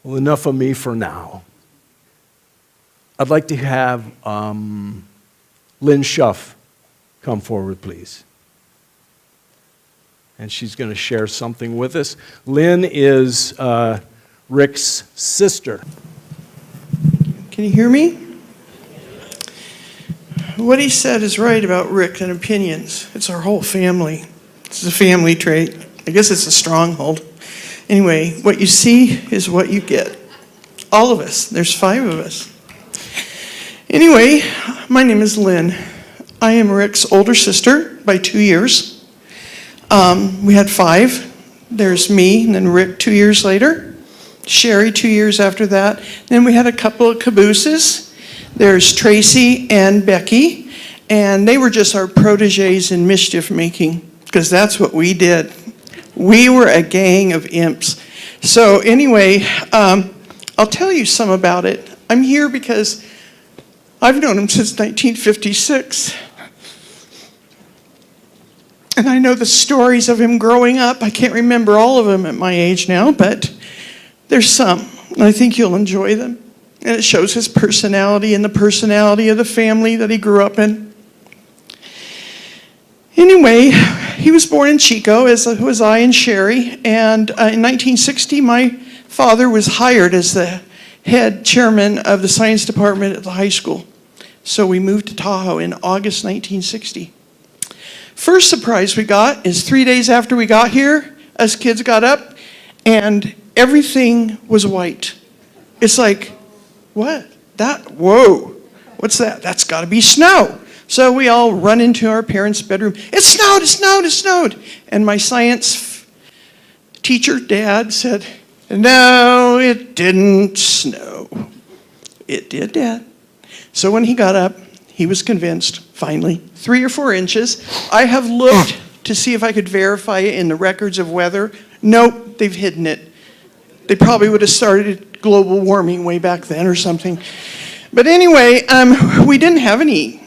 Well, enough of me for now. I'd like to have Lynn Schuff come forward, please. And she's going to share something with us. Lynn is Rick's sister. Can you hear me? What he said is right about Rick and opinions. It's our whole family. It's a family trait. I guess it's a stronghold. Anyway, what you see is what you get. All of us. There's 5 of us. Anyway, my name is Lynn. I am Rick's older sister by 2 years. We had 5. There's me, and then Rick 2 years later. Sherry 2 years after that. Then we had a couple of cabooses. There's Tracy and Becky, and they were just our proteges in mischief making, because that's what we did. We were a gang of imps. So anyway, I'll tell you some about it. I'm here because I've known him since 1956. And I know the stories of him growing up. I can't remember all of them at my age now, but there's some. And I think you'll enjoy them. And it shows his personality and the personality of the family that he grew up in. Anyway, he was born in Chico, as was I and Sherry. And in 1960, my father was hired as the head chairman of the science department at the high school. So we moved to Tahoe in August 1960. First surprise we got is 3 days after we got here, us kids got up and everything was white. It's like, what? Whoa, what's that? That's got to be snow. So we all run into our parents' bedroom. It snowed, it snowed, it snowed. And my science teacher, Dad, said, no, it didn't snow. It did, Dad. So when he got up, he was convinced, finally, 3 or 4 inches. I have looked to see if I could verify it in the records of weather. Nope, they've hidden it. They probably would have started global warming way back then or something. But anyway, we didn't have any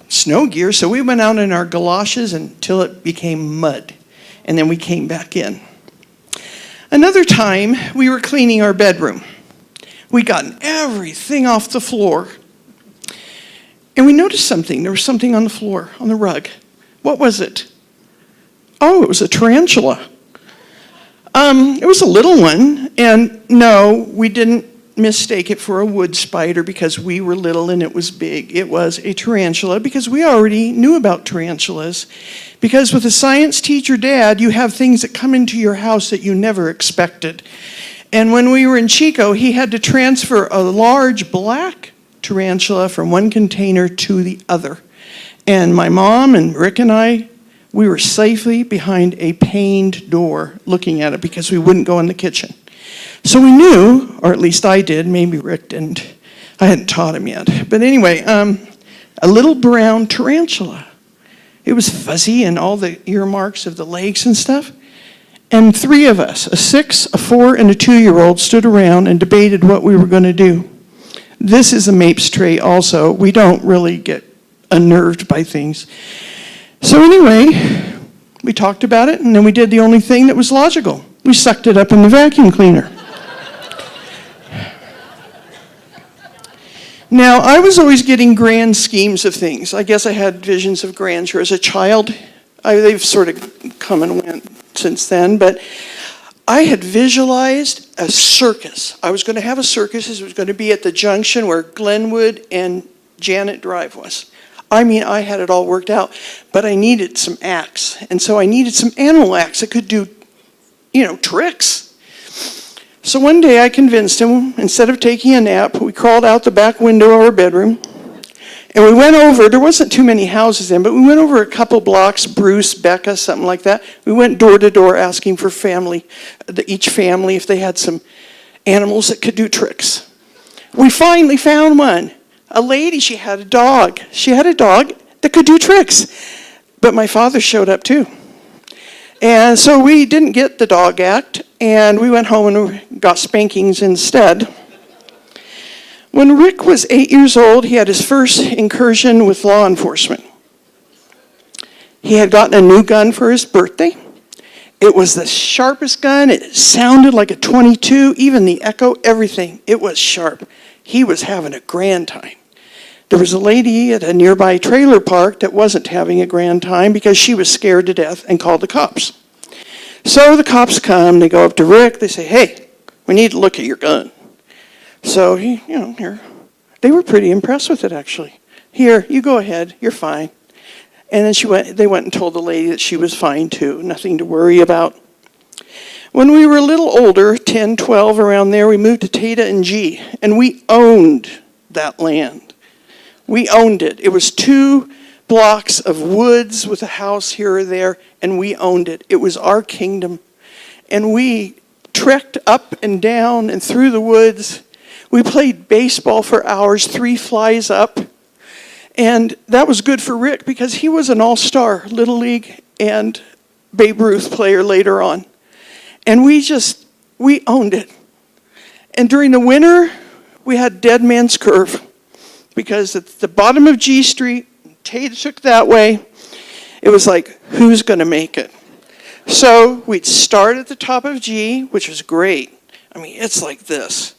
snow gear, so we went out in our galoshes until it became mud. And then we came back in. Another time, we were cleaning our bedroom. We'd gotten everything off the floor. And we noticed something. There was something on the floor, on the rug. What was it? Oh, it was a tarantula. It was a little one, and no, we didn't mistake it for a wood spider because we were little and it was big. It was a tarantula because we already knew about tarantulas. Because with a science teacher, Dad, you have things that come into your house that you never expected. And when we were in Chico, he had to transfer a large black tarantula from one container to the other. And my mom and Rick and I, we were safely behind a paned door looking at it because we wouldn't go in the kitchen. So we knew, or at least I did, maybe Rick didn't. I hadn't taught him yet. But anyway, a little brown tarantula. It was fuzzy and all the earmarks of the legs and stuff. And 3 of us, a 6, a 4, and a 2-year-old, stood around and debated what we were going to do. This is a Mapes trait also. We don't really get unnerved by things. So anyway, we talked about it, and then we did the only thing that was logical. We sucked it up in the vacuum cleaner. Now, I was always getting grand schemes of things. I guess I had visions of grandeur as a child. They've sort of come and went since then, but I had visualized a circus. I was going to have a circus. It was going to be at the junction where Glenwood and Janet Drive was. I mean, I had it all worked out, but I needed some acts. And so I needed some animal acts that could do, tricks. So one day I convinced him, instead of taking a nap, we crawled out the back window of our bedroom. And we went over, there wasn't too many houses in, but we went over a couple blocks, Bruce, Becca, something like that. We went door to door asking for each family, if they had some animals that could do tricks. We finally found one. A lady, she had a dog. She had a dog that could do tricks. But my father showed up too. And so we didn't get the dog act, and we went home and got spankings instead. When Rick was 8 years old, he had his first incursion with law enforcement. He had gotten a new gun for his birthday, It was the sharpest gun. It sounded like a .22, even the echo, everything. It was sharp. He was having a grand time. There was a lady at a nearby trailer park that wasn't having a grand time because she was scared to death and called the cops. So the cops come, they go up to Rick, they say, hey, we need to look at your gun. So, here. They were pretty impressed with it, actually. Here, you go ahead, you're fine. And then they went and told the lady that she was fine too, nothing to worry about. When we were a little older, 10, 12, around there, we moved to Tahoe and G, and we owned that land. We owned it. It was 2 blocks of woods with a house here or there, and we owned it. It was our kingdom. And we trekked up and down and through the woods. We played baseball for hours, 3 flies up. And that was good for Rick because he was an all-star Little League and Babe Ruth player later on. And we owned it. And during the winter, we had Dead Man's Curve because at the bottom of G Street, Tahoe took that way, it was like, who's going to make it? So we'd start at the top of G, which was great. I mean, it's like this.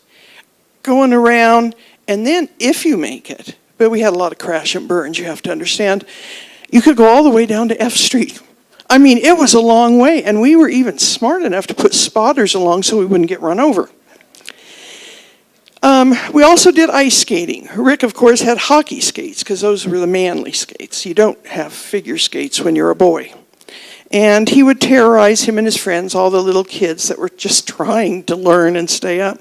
Going around, and then if you make it, but we had a lot of crash and burns, you have to understand, you could go all the way down to F Street. I mean, it was a long way, and we were even smart enough to put spotters along so we wouldn't get run over. We also did ice skating. Rick, of course, had hockey skates because those were the manly skates. You don't have figure skates when you're a boy. And he would terrorize him and his friends, all the little kids that were just trying to learn and stay up.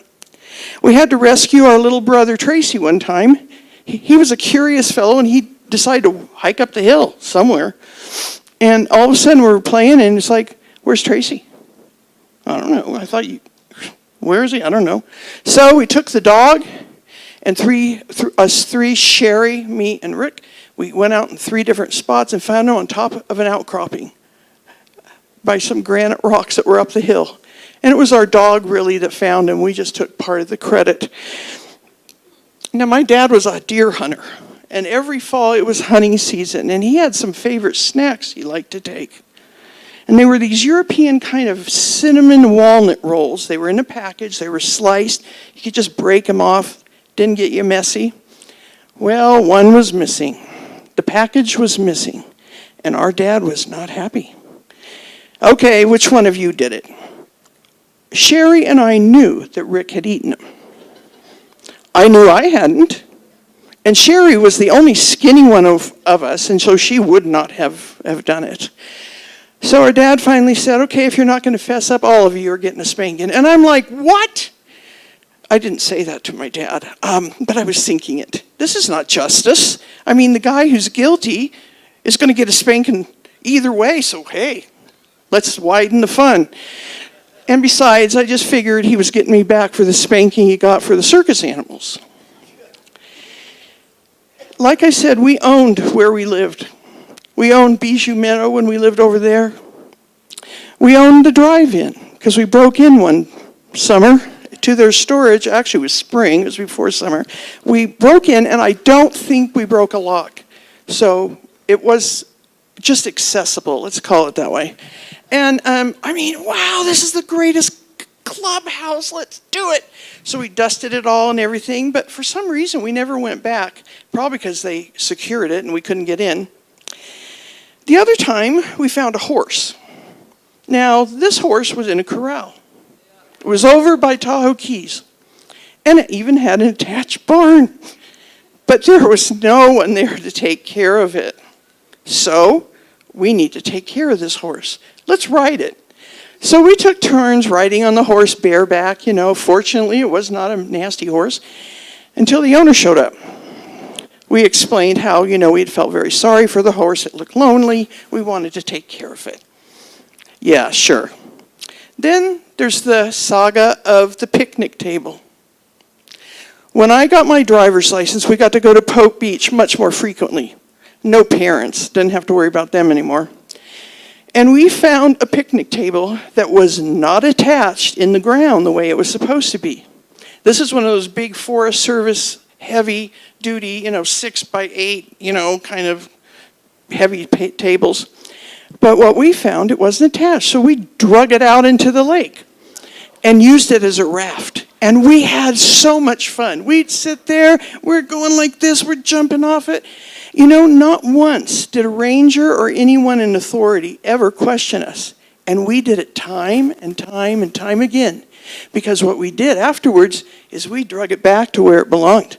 We had to rescue our little brother Tracy one time. He was a curious fellow, and he decided to hike up the hill somewhere. And all of a sudden, we're playing, and it's like, where's Tracy? I don't know. Where is he? I don't know. So we took the dog, and us three, Sherry, me, and Rick, we went out in 3 different spots and found him on top of an outcropping by some granite rocks that were up the hill. And it was our dog, really, that found him. We just took part of the credit. Now, my dad was a deer hunter, and every fall it was hunting season, and he had some favorite snacks he liked to take. And they were these European kind of cinnamon walnut rolls. They were in a package. They were sliced. You could just break them off. Didn't get you messy. Well, one was missing. The package was missing, and our dad was not happy. Okay, which one of you did it? Sherry and I knew that Rick had eaten them. I knew I hadn't. And Sherry was the only skinny one of us, and so she would not have done it. So our dad finally said, okay, if you're not going to fess up, all of you are getting a spanking. And I'm like, what? I didn't say that to my dad, but I was thinking it. This is not justice. I mean, the guy who's guilty is going to get a spanking either way, so hey, let's widen the fun. And besides, I just figured he was getting me back for the spanking he got for the circus animals. Like I said, we owned where we lived. We owned Bijou Meadow when we lived over there. We owned the drive-in because we broke in one summer to their storage. Actually, it was spring. It was before summer. We broke in, and I don't think we broke a lock. So it was just accessible. Let's call it that way. And I mean, wow, this is the greatest clubhouse. Let's do it. So we dusted it all and everything. But for some reason, we never went back. Probably because they secured it and we couldn't get in. The other time, we found a horse. Now, this horse was in a corral. It was over by Tahoe Keys. And it even had an attached barn. But there was no one there to take care of it. So, we need to take care of this horse. Let's ride it. So we took turns riding on the horse bareback. Fortunately, it was not a nasty horse until the owner showed up. We explained how, we had felt very sorry for the horse. It looked lonely. We wanted to take care of it. Yeah, sure. Then there's the saga of the picnic table. When I got my driver's license, we got to go to Pope Beach much more frequently. No parents. Didn't have to worry about them anymore. And we found a picnic table that was not attached in the ground the way it was supposed to be. This is one of those big Forest Service heavy duty, 6 by 8, kind of heavy tables. But what we found, it wasn't attached. So we drug it out into the lake and used it as a raft. And we had so much fun. We'd sit there, we're going like this, we're jumping off it. You know, not once did a ranger or anyone in authority ever question us. And we did it time and time and time again. Because what we did afterwards is we drug it back to where it belonged.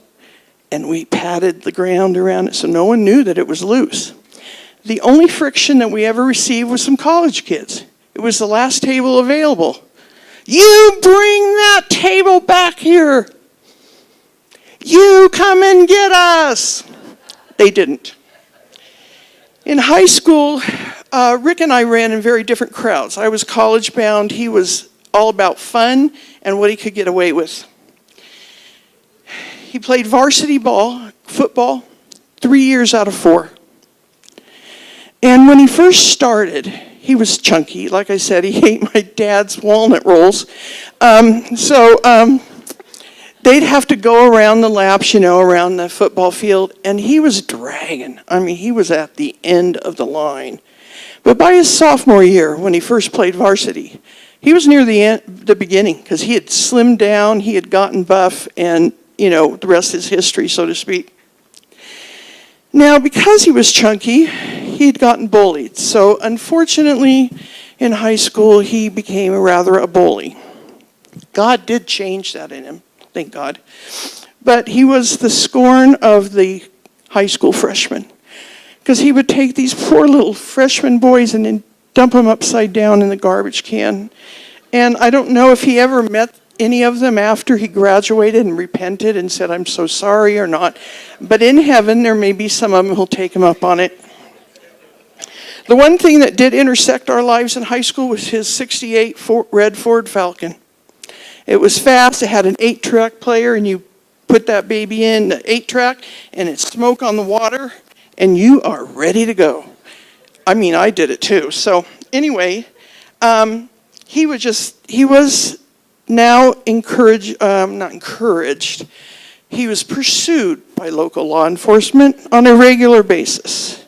And we patted the ground around it so no one knew that it was loose. The only friction that we ever received was some college kids. It was the last table available. You bring that table back here. You come and get us. They didn't. In high school, Rick and I ran in very different crowds. I was college bound. He was all about fun and what he could get away with. He played varsity football, 3 years out of 4. And when he first started, he was chunky. Like I said, he ate my dad's walnut rolls. They'd have to go around the laps, you know, around the football field, and he was dragging. I mean, he was at the end of the line. But by his sophomore year, when he first played varsity, he was near the beginning, because he had slimmed down, he had gotten buff, and, you know, the rest is history, so to speak. Now, because he was chunky, he had gotten bullied. So, unfortunately, in high school, he became rather a bully. God did change that in him, thank God. But he was the scorn of the high school freshmen, because he would take these poor little freshman boys and then dump them upside down in the garbage can. And I don't know if he ever met any of them after he graduated and repented and said, I'm so sorry, or not. But in heaven, there may be some of them who'll take him up on it. The one thing that did intersect our lives in high school was his 68 red Ford Falcon. It was fast. It had an 8-track player, and you put that baby in the 8-track, and it's smoke on the water, and you are ready to go. I mean, I did it too. So anyway, he was now not encouraged. He was pursued by local law enforcement on a regular basis.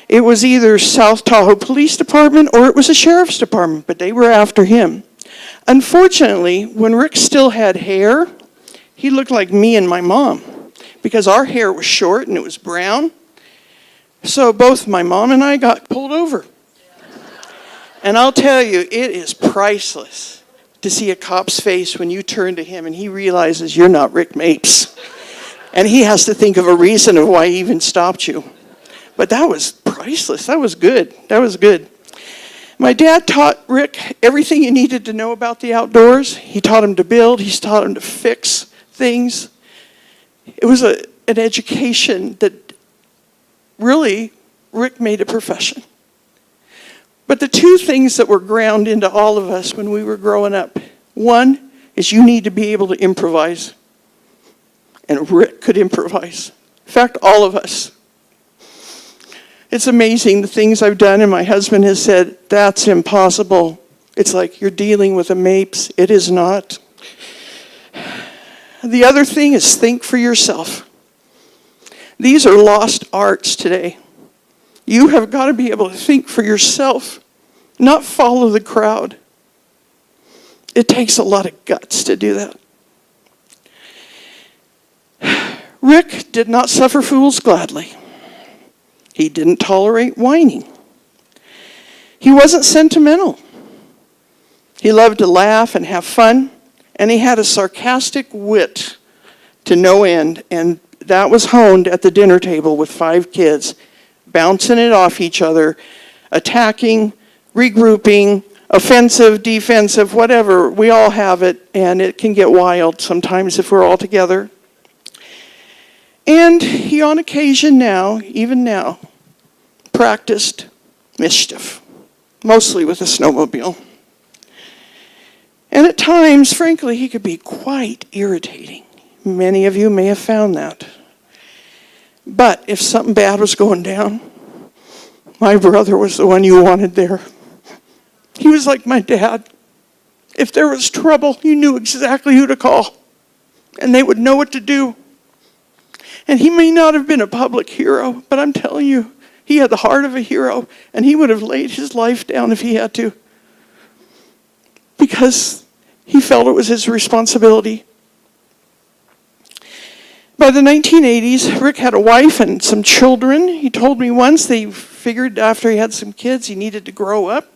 It was either South Tahoe Police Department or it was the Sheriff's Department, but they were after him. Unfortunately, when Rick still had hair, he looked like me and my mom, because our hair was short and it was brown. So both my mom and I got pulled over. And I'll tell you, it is priceless to see a cop's face when you turn to him and he realizes you're not Rick Mapes. And he has to think of a reason of why he even stopped you. But that was priceless. That was good. That was good. My dad taught Rick everything he needed to know about the outdoors. He taught him to build. He taught him to fix things. It was an education that really Rick made a profession. But the two things that were ground into all of us when we were growing up, one is you need to be able to improvise. And Rick could improvise. In fact, all of us. It's amazing the things I've done, and my husband has said, that's impossible. It's like you're dealing with a Mapes. It is not. The other thing is think for yourself. These are lost arts today. You have got to be able to think for yourself, not follow the crowd. It takes a lot of guts to do that. Rick did not suffer fools gladly. He didn't tolerate whining. He wasn't sentimental. He loved to laugh and have fun, and he had a sarcastic wit to no end, and that was honed at the dinner table with 5 kids, bouncing it off each other, attacking, regrouping, offensive, defensive, whatever. We all have it, and it can get wild sometimes if we're all together. And he, on occasion now, even now, practiced mischief, mostly with a snowmobile. And at times, frankly, he could be quite irritating. Many of you may have found that. But if something bad was going down, my brother was the one you wanted there. He was like my dad. If there was trouble, you knew exactly who to call, and they would know what to do. And he may not have been a public hero, but I'm telling you, He had the heart of a hero, and he would have laid his life down if he had to, because he felt it was his responsibility. By the 1980s, Rick had a wife and some children. He told me once they figured after he had some kids, he needed to grow up.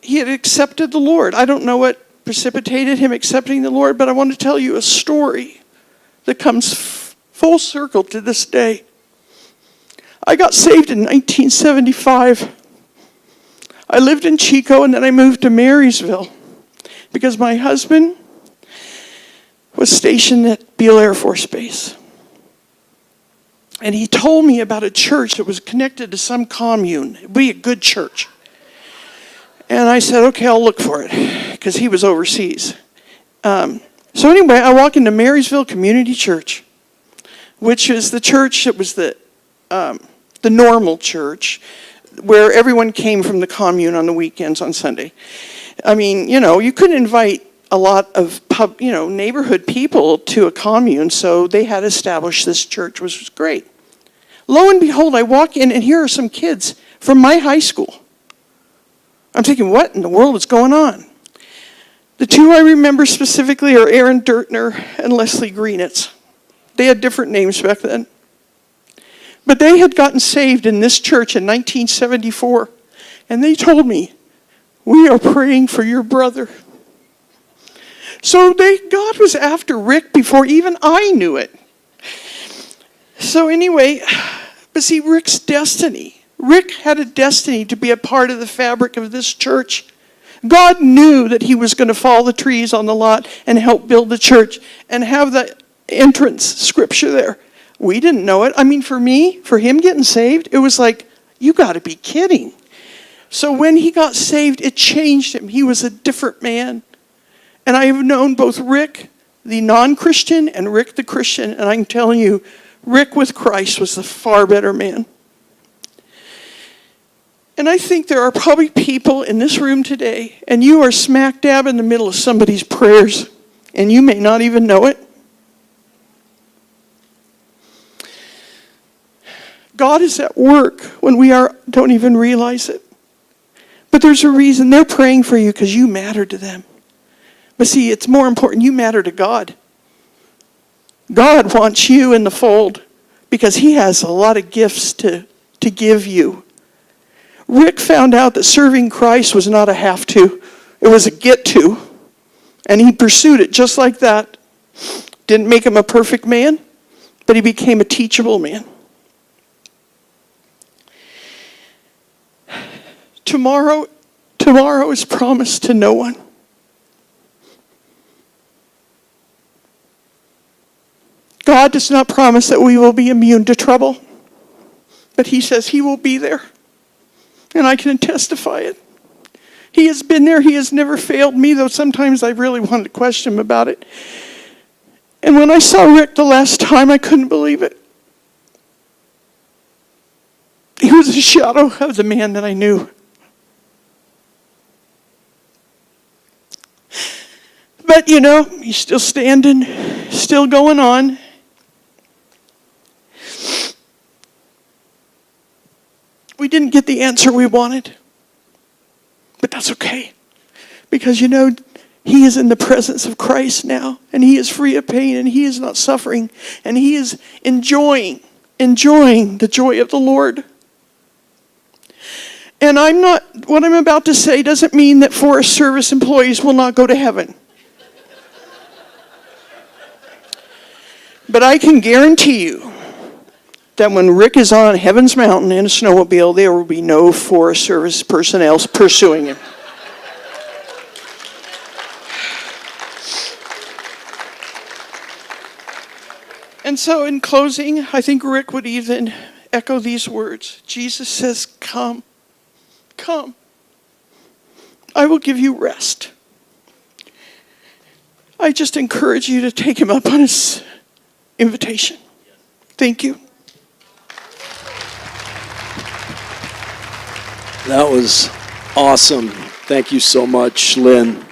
He had accepted the Lord. I don't know what precipitated him accepting the Lord, but I want to tell you a story that comes full circle to this day. I got saved in 1975. I lived in Chico, and then I moved to Marysville because my husband was stationed at Beale Air Force Base. And he told me about a church that was connected to some commune. It would be a good church. And I said, okay, I'll look for it, because he was overseas. So anyway, I walk into Marysville Community Church, which is the church that was the normal church, where everyone came from the commune on the weekends on Sunday. I mean, you couldn't invite a lot of neighborhood people to a commune, so they had established this church, which was great. Lo and behold, I walk in, and here are some kids from my high school. I'm thinking, what in the world is going on? The two I remember specifically are Aaron Dirtner and Leslie Greenitz. They had different names back then. But they had gotten saved in this church in 1974, and they told me, we are praying for your brother. So God was after Rick before even I knew it. So anyway, but see, Rick's destiny. Rick had a destiny to be a part of the fabric of this church. God knew that he was going to fall the trees on the lot and help build the church and have the entrance scripture there. We didn't know it. I mean, for him getting saved, it was like, you got to be kidding. So when he got saved, it changed him. He was a different man. And I have known both Rick, the non-Christian, and Rick, the Christian. And I'm telling you, Rick with Christ was the far better man. And I think there are probably people in this room today, and you are smack dab in the middle of somebody's prayers, and you may not even know it. God is at work when we don't even realize it. But there's a reason. They're praying for you because you matter to them. But see, it's more important, you matter to God. God wants you in the fold because he has a lot of gifts to give you. Rick found out that serving Christ was not a have to, it was a get to. And he pursued it just like that. Didn't make him a perfect man, but he became a teachable man. Tomorrow is promised to no one. God does not promise that we will be immune to trouble, but he says he will be there. And I can testify it. He has been there. He has never failed me, though sometimes I really wanted to question him about it. And when I saw Rick the last time, I couldn't believe it. He was a shadow of the man that I knew. But, he's still standing, still going on. We didn't get the answer we wanted. But that's okay. Because, he is in the presence of Christ now. And he is free of pain. And he is not suffering. And he is enjoying the joy of the Lord. And what I'm about to say doesn't mean that Forest Service employees will not go to heaven. But I can guarantee you that when Rick is on Heaven's Mountain in a snowmobile, there will be no Forest Service personnel pursuing him. And so in closing, I think Rick would even echo these words. Jesus says, come, come. I will give you rest. I just encourage you to take him up on his invitation. Thank you. That was awesome. Thank you so much, Lynn.